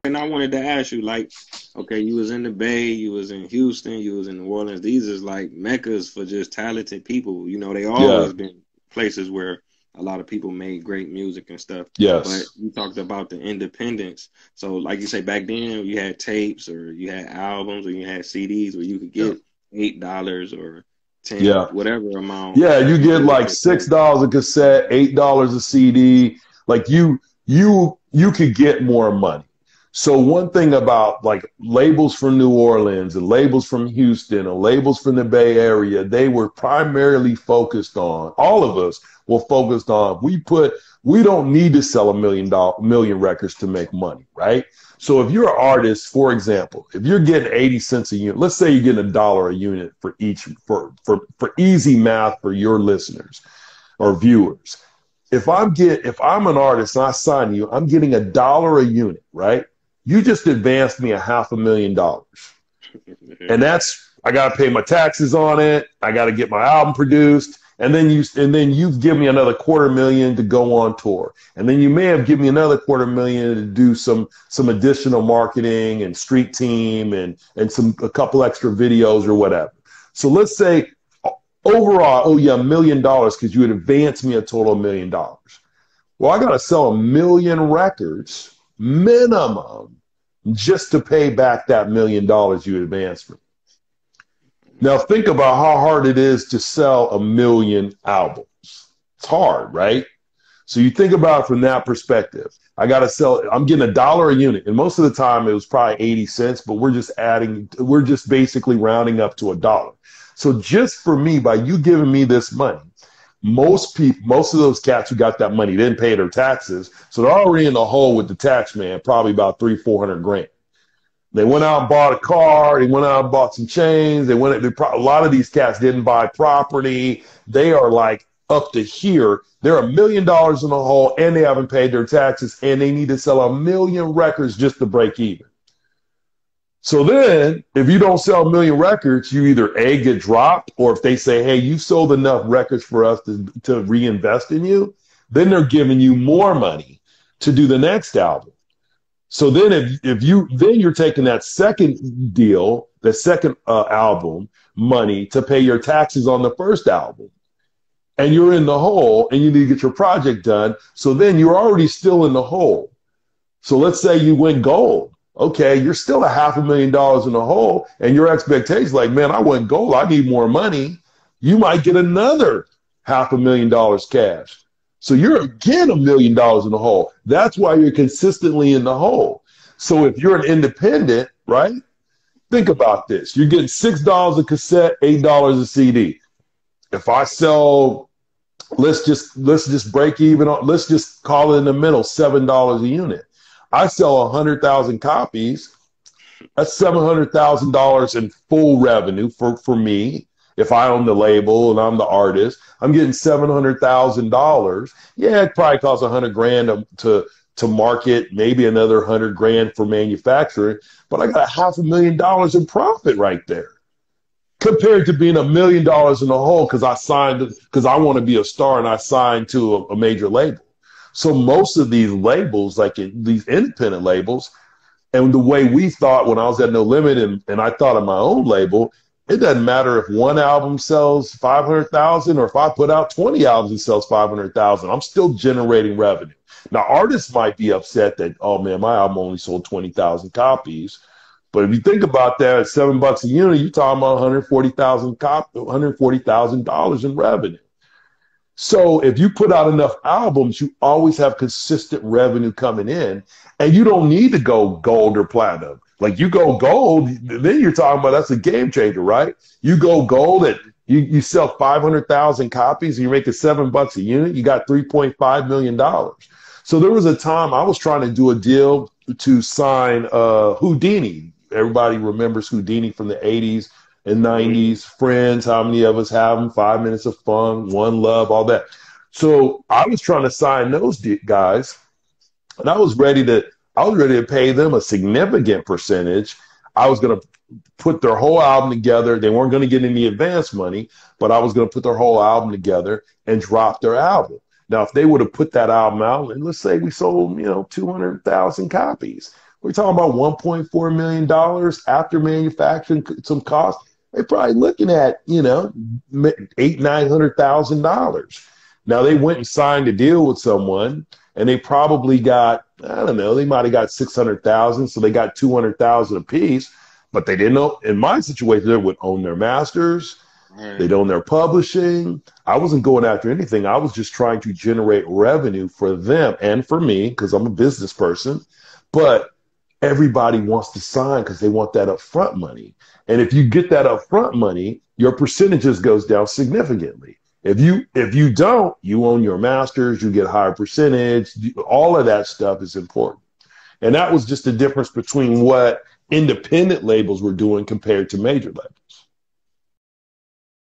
And I wanted to ask you, like, okay, you was in the Bay, you was in Houston, you was in New Orleans. These is like meccas for just talented people. You know, they Yeah. always been places where a lot of people made great music and stuff. But Yes. you talked about the independence. So, like you say, back then you had tapes or you had albums or you had CDs where you could Yeah. get $8 or 10, Yeah. whatever amount Yeah. You to get get a like cassette. $6 a cassette, $8 a CD. Like you could get more money. So one thing about like labels from New Orleans and labels from Houston and labels from the Bay Area, they were primarily focused on, all of us were focused on, we don't need to sell a million records to make money, right? So if you're an artist, for example, if you're getting 80 cents a unit, let's say you're getting $1 a unit for each, for easy math for your listeners or viewers. If I'm an artist and I sign you, I'm getting $1 a unit, right? You just advanced me $500,000. And that's, I gotta pay my taxes on it. I gotta get my album produced. And then you've given me another 250,000 to go on tour. And then you may have given me another 250,000 to do some additional marketing and street team and a couple extra videos or whatever. So let's say overall, oh yeah, $1 million because you had advanced me a total of $1 million. Well, I got to sell 1 million records minimum just to pay back that $1 million you advanced me. Now think about how hard it is to sell 1 million albums. It's hard, right? So you think about it from that perspective. I'm getting $1 a unit. And most of the time it was probably 80 cents, but we're just basically rounding up to $1. So just for me, by you giving me this money, most of those cats who got that money didn't pay their taxes. So they're already in the hole with the tax man, probably about 300-400 grand. They went out and bought a car. They went out and bought some chains. A lot of these cats didn't buy property. They are like up to here. They're $1 million in the hole and they haven't paid their taxes and they need to sell 1 million records just to break even. So then if you don't sell 1 million records, you either A, get dropped, or if they say, hey, you sold enough records for us to reinvest in you, then they're giving you more money to do the next album. So then then you're taking that second deal, the second album money to pay your taxes on the first album. And you're in the hole and you need to get your project done. So then you're already still in the hole. So let's say you win gold. Okay, you're still $500,000 in the hole and your expectations like, man, I went gold. I need more money. You might get another $500,000 cash. So you're again $1 million in the hole. That's why you're consistently in the hole. So if you're an independent, right? Think about this. You're getting $6 a cassette, $8 a CD. If I sell, let's just break even on, let's just call it in the middle, $7 a unit. I sell 100,000 copies. That's $700,000 in full revenue for me. If I own the label and I'm the artist, I'm getting $700,000. Yeah, it probably costs 100 grand to market, maybe another 100 grand for manufacturing, but I got $500,000 in profit right there. Compared to being $1 million in the hole because I want to be a star and I signed to a major label. So most of these labels, like these independent labels, and the way we thought when I was at No Limit and I thought of my own label, it doesn't matter if one album sells 500,000 or if I put out 20 albums and sells 500,000. I'm still generating revenue. Now, artists might be upset that, oh man, my album only sold 20,000 copies. But if you think about that, at $7 a unit, you're talking about $140,000 in revenue. So if you put out enough albums, you always have consistent revenue coming in, and you don't need to go gold or platinum. Like you go gold, then you're talking about that's a game changer, right? You go gold at you sell 500,000 copies and you're making $7 a unit, you got $3.5 million. So there was a time I was trying to do a deal to sign Houdini. Everybody remembers Houdini from the 80s and 90s. Friends, how many of us have them? 5 Minutes of Fun, One Love, all that. So I was trying to sign those guys, and I was ready to pay them a significant percentage. I was going to put their whole album together. They weren't going to get any advance money, but I was going to put their whole album together and drop their album. Now, if they would have put that album out, and let's say we sold, 200,000 copies. We're talking about $1.4 million after manufacturing some costs. They're probably looking at, $900,000. Now they went and signed a deal with someone, and they probably got, I don't know, they might have got 600,000, so they got 200,000 apiece. But they didn't know. In my situation, they would own their masters. Right. They'd own their publishing. I wasn't going after anything. I was just trying to generate revenue for them and for me, because I'm a business person. But everybody wants to sign because they want that upfront money. And if you get that upfront money, your percentages goes down significantly. If you don't, you own your masters, you get a higher percentage. All of that stuff is important. And that was just the difference between what independent labels were doing compared to major labels.